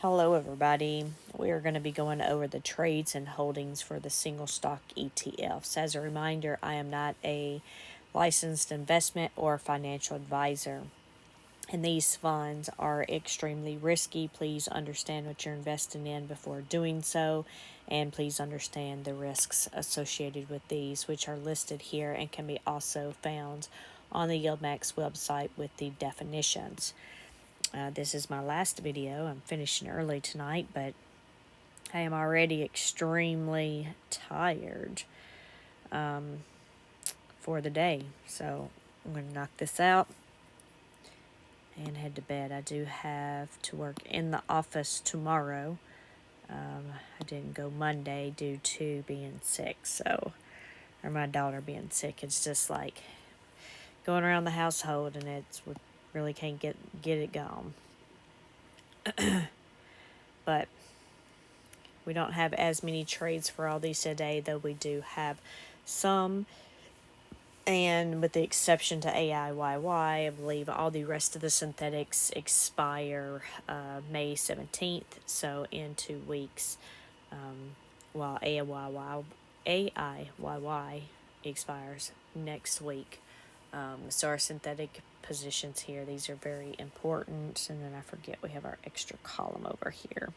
Hello everybody. We are going to be going over the trades and holdings for the single stock ETFs. As a reminder, I am not a licensed investment or financial advisor, and these funds are extremely risky. Please understand what you're investing in before doing so, and please understand the risks associated with these, which are listed here and can be also found on the YieldMax website with the definitions. This is my last video. I'm finishing early tonight, but I am already extremely tired for the day. So I'm going to knock this out and head to bed. I do have to work in the office tomorrow. I didn't go Monday due to being sick, or my daughter being sick. It's just like going around the household, and we really can't get it gone. But we don't have as many trades for all these today, though we do have some. And with the exception to AIYY, I believe all the rest of the synthetics expire May 17th, so in 2 weeks, while AIYY expires next week. So our synthetic positions here, these are very important. And then I forget we have our extra column over here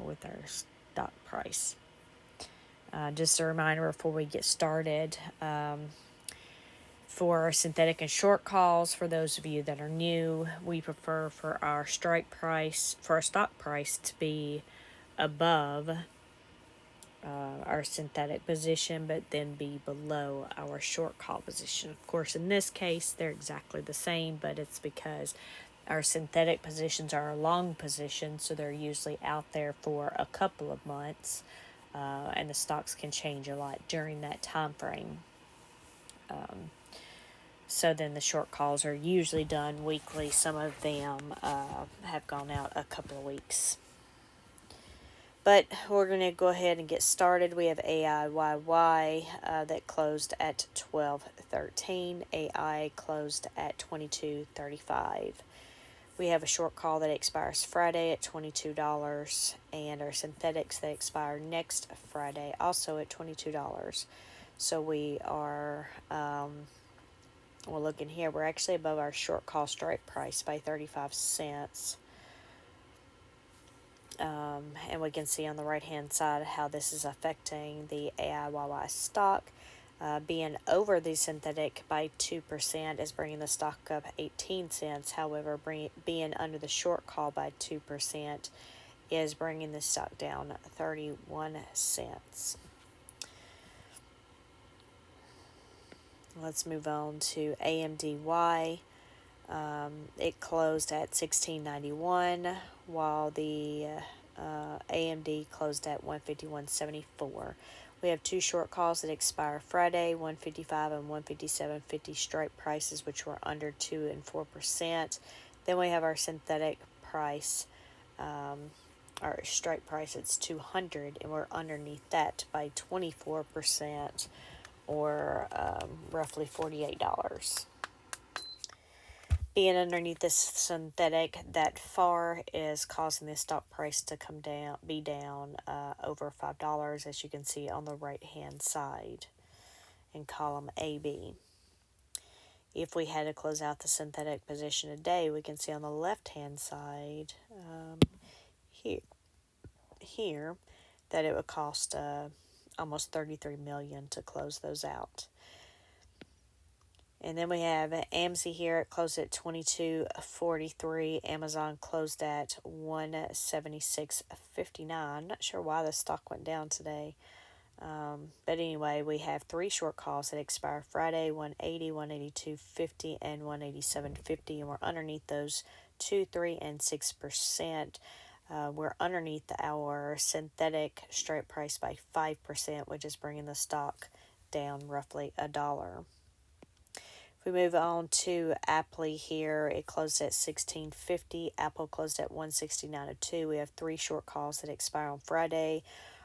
with our stock price. Just a reminder before we get started, for our synthetic and short calls, for those of you that are new, we prefer for our strike price, for our stock price to be above our synthetic position, but then be below our short call position. Of course, in this case, they're exactly the same, but it's because our synthetic positions are long positions, so they're usually out there for a couple of months, and the stocks can change a lot during that time frame. So then the short calls are usually done weekly. Some of them have gone out a couple of weeks. But we're going to go ahead and get started. We have AIYY that closed at 12.13. AI closed at 22.35. We have a short call that expires Friday at $22, and our synthetics that expire next Friday also at $22. So we are, looking here, we're actually above our short call strike price by 35 cents. And we can see on the right hand side how this is affecting the AIYY stock. Being over the synthetic by 2% is bringing the stock up 18 cents. However, being under the short call by 2% is bringing the stock down 31 cents. Let's move on to AMDY. It closed at $16.91, while the AMD closed at $151.74. We have two short calls that expire Friday, $155 and $157.50 strike prices, which were under 2 and 4%. Then we have our synthetic price, our strike price, it's 200, and we're underneath that by 24%, or roughly $48. Being underneath this synthetic that far is causing the stock price to be down over $5, as you can see on the right hand side in column AB. If we had to close out the synthetic position today, we can see on the left hand side here that it would cost almost $33 million to close those out. And then we have AMC here. It closed at $22.43. Amazon closed at $176.59. Not sure why the stock went down today. But anyway, we have three short calls that expire Friday, 180, 182.50, and 187.50. And we're underneath those 2, 3, and 6%. We're underneath our synthetic strike price by 5%, which is bringing the stock down roughly $1. If we move on to Apple here, it closed at $16.50. Apple closed at $169.02. We have three short calls that expire on Friday.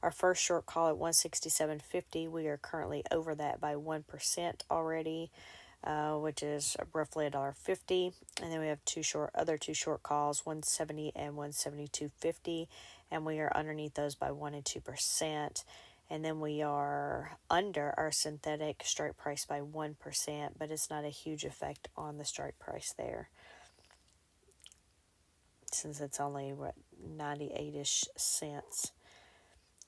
Our first short call at $167.50. We are currently over that by 1% already. which is roughly $1.50. And then we have other two short calls, 170 and 172.50, and we are underneath those by 1 and 2%. And then we are under our synthetic strike price by 1%, but it's not a huge effect on the strike price there, since it's only 98-ish cents.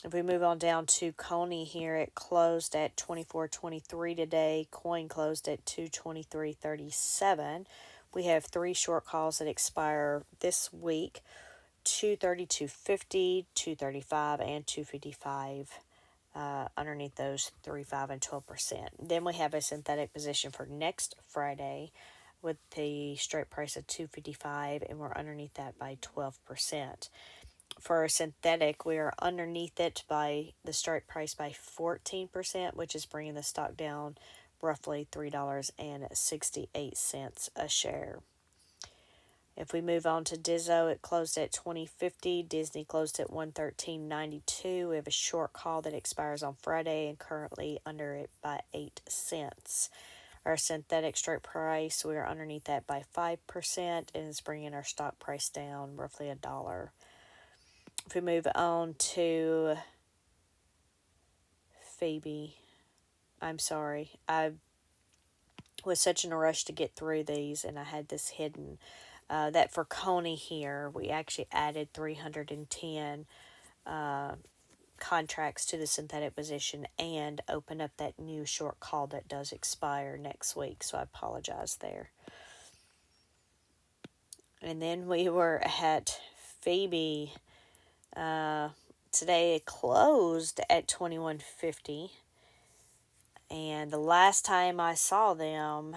If we move on down to Coney here, it closed at 24.23 today. Coin closed at 223.37. We have three short calls that expire this week: 232.50, 235, and 255. Underneath those 3, 5, and 12%. Then we have a synthetic position for next Friday with the strike price of 255, and we're underneath that by 12%. For synthetic, we are underneath it by the strike price by 14%, which is bringing the stock down roughly $3.68 a share. If we move on to Dizzo, it closed at 20.50. Disney closed at 113.92. We have a short call that expires on Friday and currently under it by 8 cents. Our synthetic strike price, we are underneath that by 5%, and it's bringing our stock price down roughly $1. If we move on to Phoebe, I'm sorry, I was such in a rush to get through these, and I had this hidden. That for Coney here, we actually added 310 contracts to the synthetic position and opened up that new short call that does expire next week, so I apologize there. And then we were at Phoebe. Today it closed at 21.50, and the last time I saw them,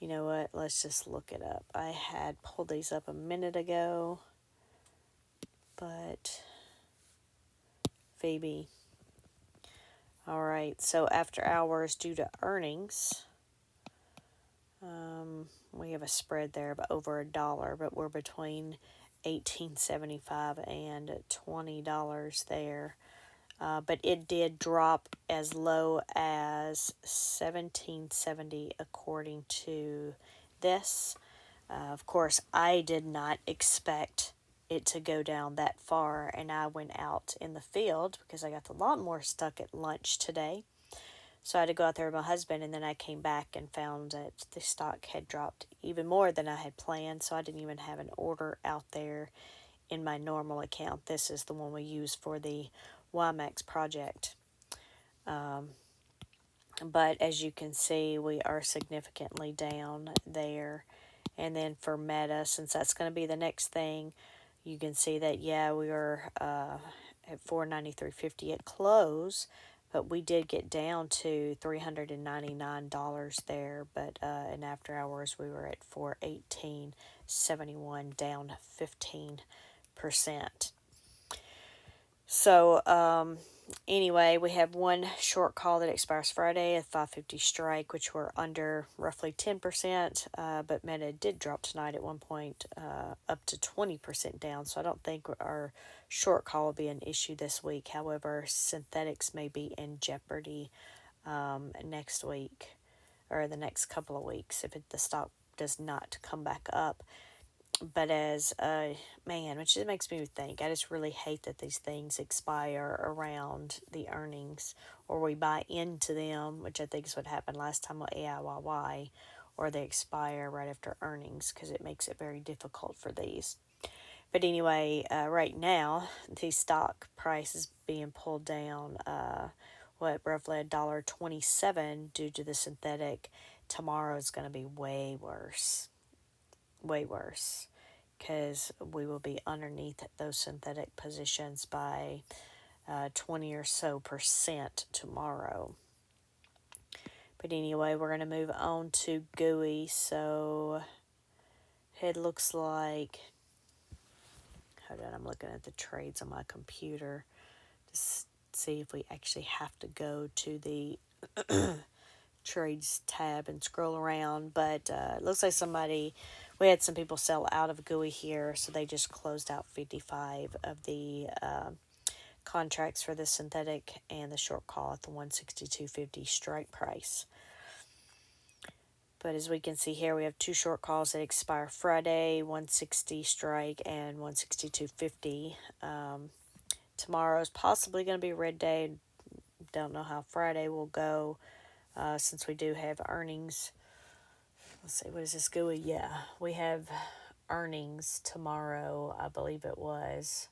you know what, let's just look it up. I had pulled these up a minute ago, but Phoebe. All right, so after hours due to earnings, we have a spread there of over $1, but we're between $18.75 and $20 there. But it did drop as low as $17.70 according to this. Of course, I did not expect it to go down that far, and I went out in the field because I got the lawnmower stuck at lunch today. So I had to go out there with my husband, and then I came back and found that the stock had dropped even more than I had planned, so I didn't even have an order out there in my normal account. This is the one we use for the YieldMax project. But as you can see, we are significantly down there. And then for Meta, since that's going to be the next thing, you can see that, yeah, we are at $493.50 at close, but we did get down to $399 there. But in after hours, we were at $418.71, down 15%. So anyway, we have one short call that expires Friday at 5:50 strike, which we're under roughly 10%, but Meta did drop tonight at one point up to 20% down, so I don't think our short call will be an issue this week. However, synthetics may be in jeopardy next week or the next couple of weeks if the stock does not come back up. But as man, which just makes me think, I just really hate that these things expire around the earnings, or we buy into them, which I think is what happened last time with AIYY, or they expire right after earnings, because it makes it very difficult for these. But anyway, right now the stock price is being pulled down roughly $1.27 due to the synthetic. Tomorrow is going to be way worse, because we will be underneath those synthetic positions by 20 or so percent tomorrow. But anyway, we're going to move on to GUI. So it looks like, hold on, I'm looking at the trades on my computer to see if we actually have to go to the trades tab and scroll around. But it looks like we had some people sell out of GUI here, so they just closed out 55 of the contracts for the synthetic and the short call at the 162.50 strike price. But as we can see here, we have two short calls that expire Friday, 160 strike and 162.50. Tomorrow's possibly going to be a red day. Don't know how Friday will go since we do have earnings. Let's see, what is this GUI? Yeah, we have earnings tomorrow. I believe it was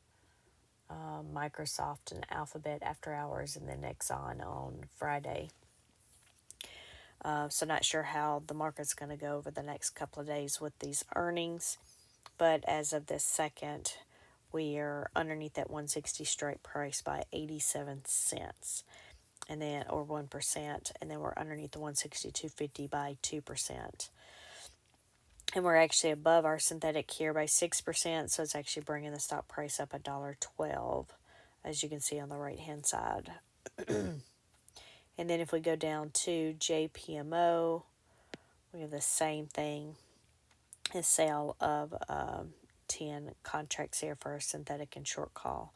Microsoft and Alphabet after hours, and then Exxon on Friday. So not sure how the market's going to go over the next couple of days with these earnings. But as of this second, we are underneath that 160 strike price by 87 cents. And then, or 1%. And then we're underneath the 162.50 by 2%. And we're actually above our synthetic here by 6%. So it's actually bringing the stock price up $1.12, as you can see on the right hand side. And then if we go down to JPMO, we have the same thing, a sale of 10 contracts here for our synthetic and short call.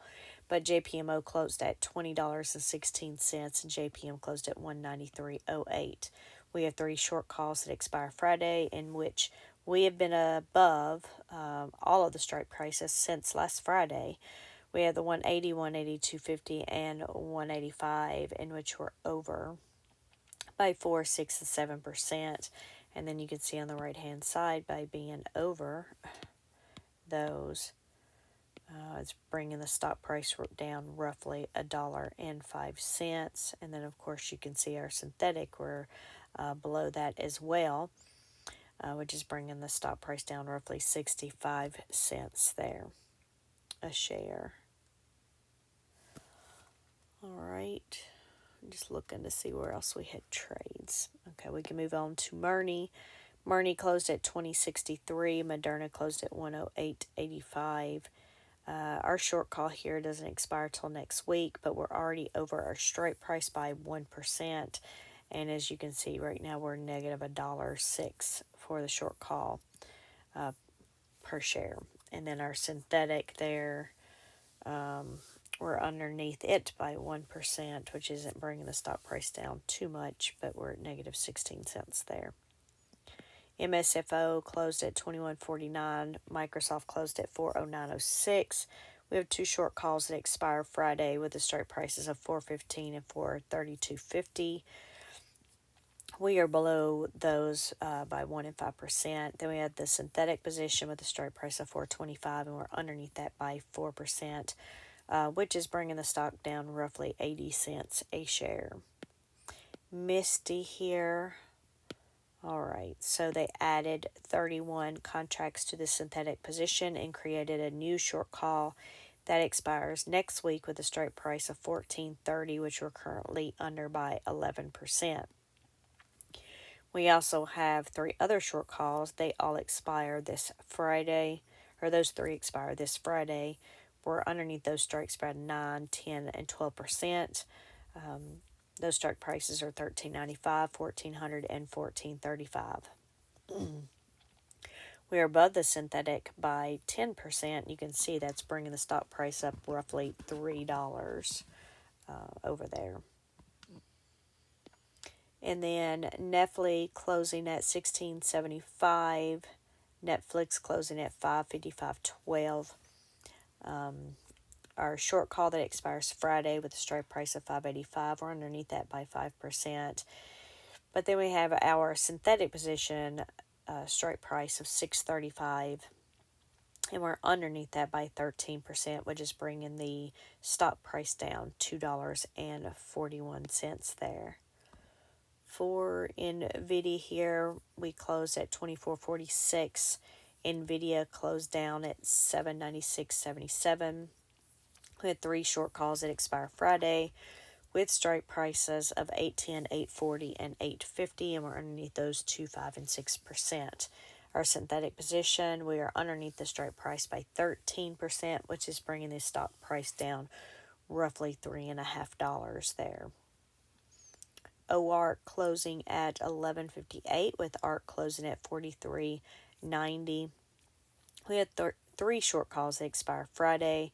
But JPMO closed at $20.16 and JPM closed at $193.08. We have 3 short calls that expire Friday, in which we have been above all of the strike prices since last Friday. We have the 180, 180, 250, and 185, in which we're over by 4, 6, and 7%. And then you can see on the right-hand side, by being over those, it's bringing the stock price down roughly $1.05. And then, of course, you can see our synthetic, we're below that as well, which is bringing the stock price down roughly 65 cents there a share. All right, I'm just looking to see where else we had trades. Okay, we can move on to Murni. Murni closed at 20.63. Moderna closed at 108.85. Our short call here doesn't expire till next week, but we're already over our strike price by 1%. And as you can see right now, we're negative $1.06 for the short call per share. And then our synthetic there, we're underneath it by 1%, which isn't bringing the stock price down too much, but we're at negative 16 cents there. MSFO closed at 21.49. Microsoft closed at 409.06. We have 2 short calls that expire Friday with the strike prices of 4.15 and 4.32.50. We are below those by 1 and 5%. Then we have the synthetic position with a strike price of 4.25, and we're underneath that by 4%, which is bringing the stock down roughly 80 cents a share. Misty here. All right, so they added 31 contracts to the synthetic position and created a new short call that expires next week with a strike price of 14.30, which we're currently under by 11%. We also have 3 other short calls. They all expire this Friday, or those 3 expire this Friday. We're underneath those strikes by 9, 10, and 12%. Those strike prices are $13.95, $1,400, and $14.35. We are above the synthetic by 10%. You can see that's bringing the stock price up roughly $3 over there. And then Netflix closing at $16.75. Netflix closing at $5.55.12. Our short call that expires Friday with a strike price of $5.85. We're underneath that by 5%. But then we have our synthetic position strike price of $6.35. And we're underneath that by 13%, which is bringing the stock price down $2.41 there. For NVIDIA here, we closed at 24.46. NVIDIA closed down at 796.77. We had 3 short calls that expire Friday with strike prices of $8.10, $8.40, and $8.50, and we're underneath those 2, 5, and 6%. Our synthetic position, we are underneath the strike price by 13%, which is bringing the stock price down roughly $3.50 there. OARC closing at 11.58 with ARC closing at 43.90. We had 3 short calls that expire Friday.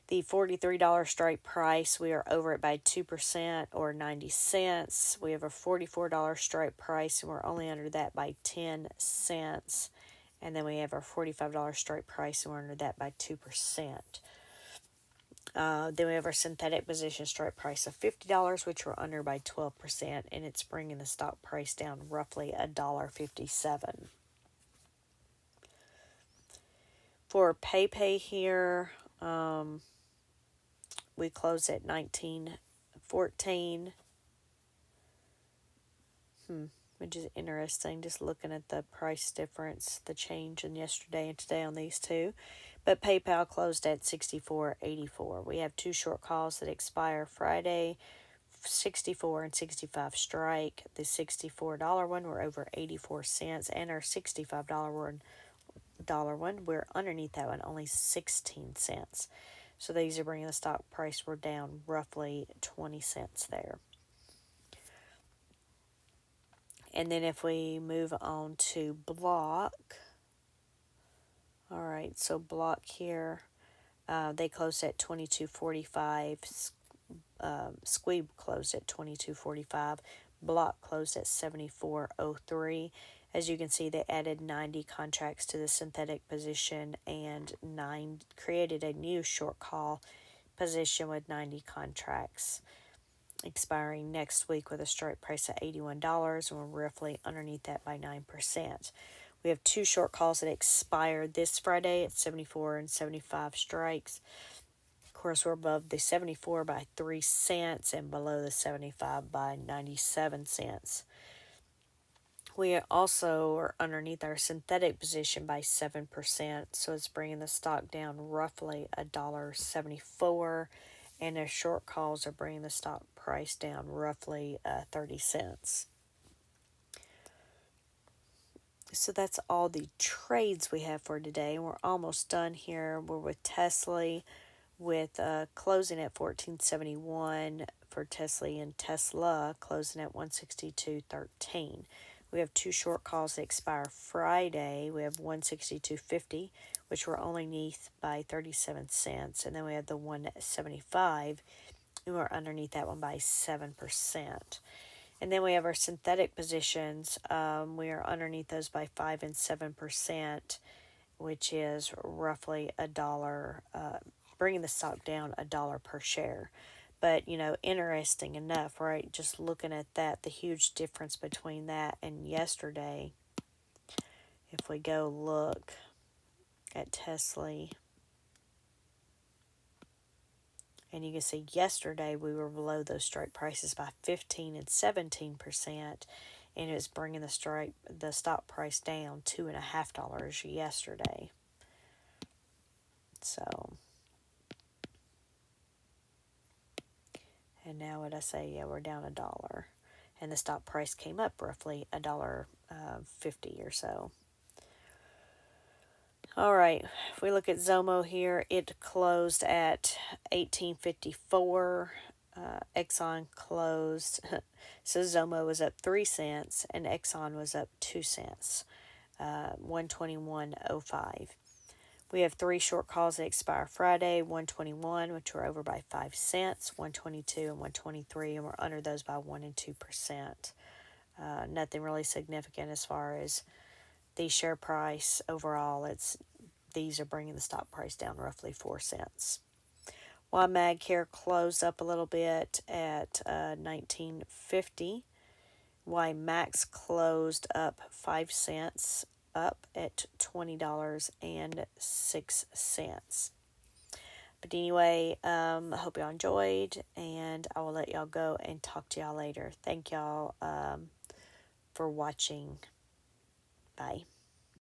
The $43 strike price, we are over it by 2% or 90 cents. We have a $44 strike price and we're only under that by 10 cents. And then we have our $45 strike price and we're under that by 2%. Then we have our synthetic position strike price of $50, which we're under by 12%, and it's bringing the stock price down roughly $1.57. For PayPay here, we closed at 19.14, which is interesting, just looking at the price difference, the change in yesterday and today on these two. But PayPal closed at 64.84. We have two short calls that expire Friday, 64 and 65 strike. The $64 one, we're over 84 cents, and our $65 one, we're underneath that one, only 16 cents. So these are bringing the stock price, we're down roughly 20 cents there. And then if we move on to Block, all right, so Block here, they closed at 22.45. Squeeb closed at 22.45. Block closed at 74.03. As you can see, they added 90 contracts to the synthetic position and created a new short call position with 90 contracts expiring next week with a strike price of $81, and we're roughly underneath that by 9%. We have two short calls that expired this Friday at 74 and 75 strikes. Of course, we're above the 74 by 3 cents and below the 75 by 97 cents. We also are underneath our synthetic position by 7%, so it's bringing the stock down roughly $1.74, and their short calls are bringing the stock price down roughly 30 cents. So that's all the trades we have for today, and we're almost done here. We're with Tesla, with closing at 1471 for Tesla, and Tesla closing at 162.13. We have two short calls that expire Friday. We have 162.50, which we're only underneath by 37 cents, and then we have the 175, and we're underneath that one by 7%. And then we have our synthetic positions. We are underneath those by 5 and 7%, which is roughly $1, bringing the stock down $1 per share. But, interesting enough, right? Just looking at that, the huge difference between that and yesterday. If we go look at Tesla, and you can see yesterday we were below those strike prices by 15 and 17%, and it was bringing the stock price down $2.50 yesterday. So, and now what I say, yeah, we're down $1, and the stock price came up roughly $1.50 or so. All right, if we look at Zomo here, it closed at 18.54. Exxon closed, so Zomo was up 3 cents and Exxon was up 2 cents, 121.05. We have three short calls that expire Friday, 121, which are over by 5 cents, 122 and 123, and we're under those by 1 and 2%. Nothing really significant as far as the share price overall. These are bringing the stock price down roughly 4 cents. YieldMax here closed up a little bit at 19.50. YieldMax closed up 5 cents, up at $20.06. But anyway, I hope y'all enjoyed, and I will let y'all go and talk to y'all later. Thank y'all for watching. Bye.